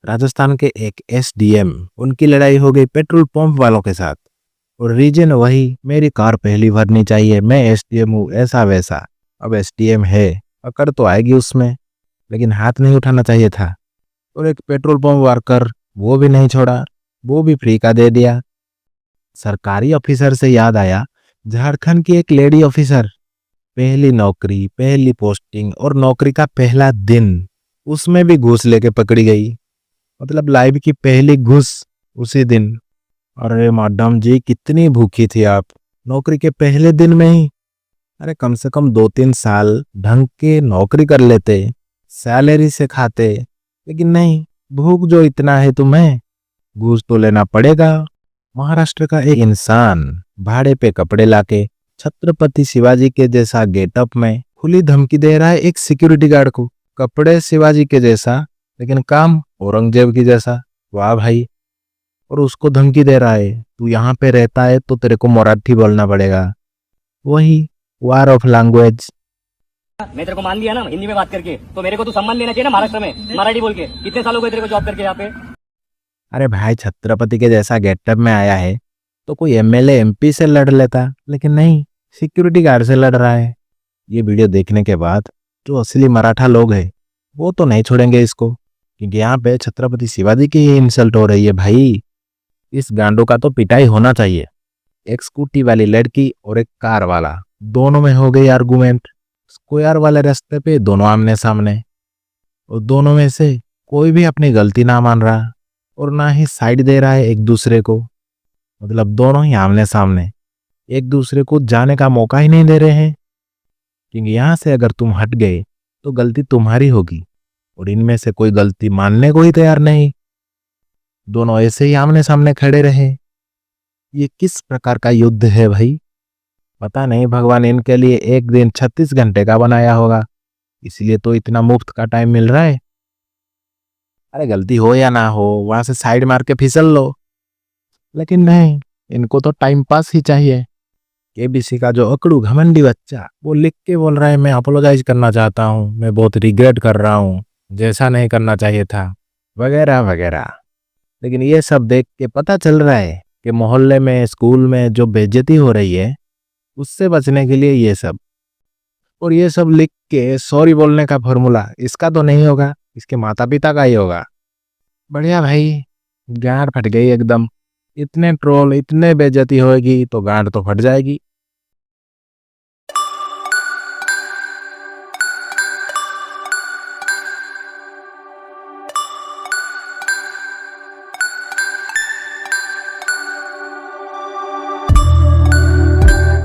राजस्थान के एक एसडीएम, उनकी लड़ाई हो गई पेट्रोल पंप वालों के साथ। और रीजन वही, मेरी कार पहली भरनी चाहिए, मैं एसडीएम हूँ, ऐसा वैसा। अब एसडीएम है, अकड़ तो आएगी उसमें, लेकिन हाथ नहीं उठाना चाहिए था। और एक पेट्रोल पंप वर्कर, वो भी नहीं छोड़ा, वो भी फ्री का दे दिया। सरकारी ऑफिसर से याद आया, झारखंड की एक लेडी ऑफिसर, पहली नौकरी, पहली पोस्टिंग और नौकरी का पहला दिन, उसमें भी घूस लेके पकड़ी गई। मतलब लाइफ की पहली घूस उसी दिन। अरे मैडम जी, कितनी भूखी थी आप, नौकरी के पहले दिन में ही। अरे कम से कम 2-3 साल ढंग के नौकरी कर लेते, सैलरी से खाते, लेकिन नहीं, भूख जो इतना है तुम्हें, घूस तो लेना पड़ेगा। महाराष्ट्र का एक इंसान भाड़े पे कपड़े लाके छत्रपति शिवाजी के जैसा गेटअप में खुली धमकी दे रहा है एक सिक्योरिटी गार्ड को। कपड़े शिवाजी के जैसा, लेकिन काम औरंगजेब की जैसा। वाह भाई। और उसको धमकी दे रहा है, तू यहाँ पे रहता है तो तेरे को मराठी बोलना पड़ेगा। वही वार ऑफ लैंग्वेज। मैं तेरे को मान लिया ना हिंदी में बात करके, तो मेरे को तू सम्मान देना चाहिए ना महाराष्ट्र में मराठी बोल के। कितने साल हो गए तेरे को जॉब करके यहाँ पे? अरे भाई, छत्रपति के जैसा गेटअप में आया है तो कोई एमएलए एमपी से लड़ लेता, लेकिन नहीं, सिक्योरिटी गार्ड से लड़ रहा है। ये वीडियो देखने के बाद जो असली मराठा लोग हैं वो तो नहीं छोड़ेंगे इसको, क्योंकि यहाँ पे छत्रपति शिवाजी की ही इंसल्ट हो रही है भाई। इस गांडों का तो पिटाई होना चाहिए। एक स्कूटी वाली लड़की और एक कार वाला, दोनों में हो गई आर्गुमेंट। स्क्वायर वाले रास्ते पे दोनों आमने सामने, और दोनों में से कोई भी अपनी गलती ना मान रहा और ना ही साइड दे रहा है एक दूसरे को। मतलब दोनों ही आमने सामने, एक दूसरे को जाने का मौका ही नहीं दे रहे हैं, क्योंकि यहाँ से अगर तुम हट गए तो गलती तुम्हारी होगी। और इनमें से कोई गलती मानने को ही तैयार नहीं, दोनों ऐसे ही आमने सामने खड़े रहे। ये किस प्रकार का युद्ध है भाई? पता नहीं भगवान इनके लिए एक दिन 36 घंटे का बनाया होगा, इसलिए तो इतना मुफ्त का टाइम मिल रहा है। अरे गलती हो या ना हो, वहां से साइड मार के फिसल लो, लेकिन नहीं, इनको तो टाइम पास ही चाहिए। केबीसी का जो अकड़ू घमंडी बच्चा, वो लिख के बोल रहा है मैं अपोलोजाइज करना चाहता हूँ, मैं बहुत रिग्रेट कर रहा हूँ, जैसा नहीं करना चाहिए था, वगैरह वगैरह। लेकिन ये सब देख के पता चल रहा है कि मोहल्ले में, स्कूल में जो बेइज्जती हो रही है, उससे बचने के लिए ये सब। और ये सब लिख के सॉरी बोलने का फॉर्मूला इसका तो नहीं होगा, इसके माता पिता का ही होगा। बढ़िया भाई, गांड फट गई एकदम। इतने ट्रोल, इतने बेइज्जती होगी तो गांड तो फट जाएगी।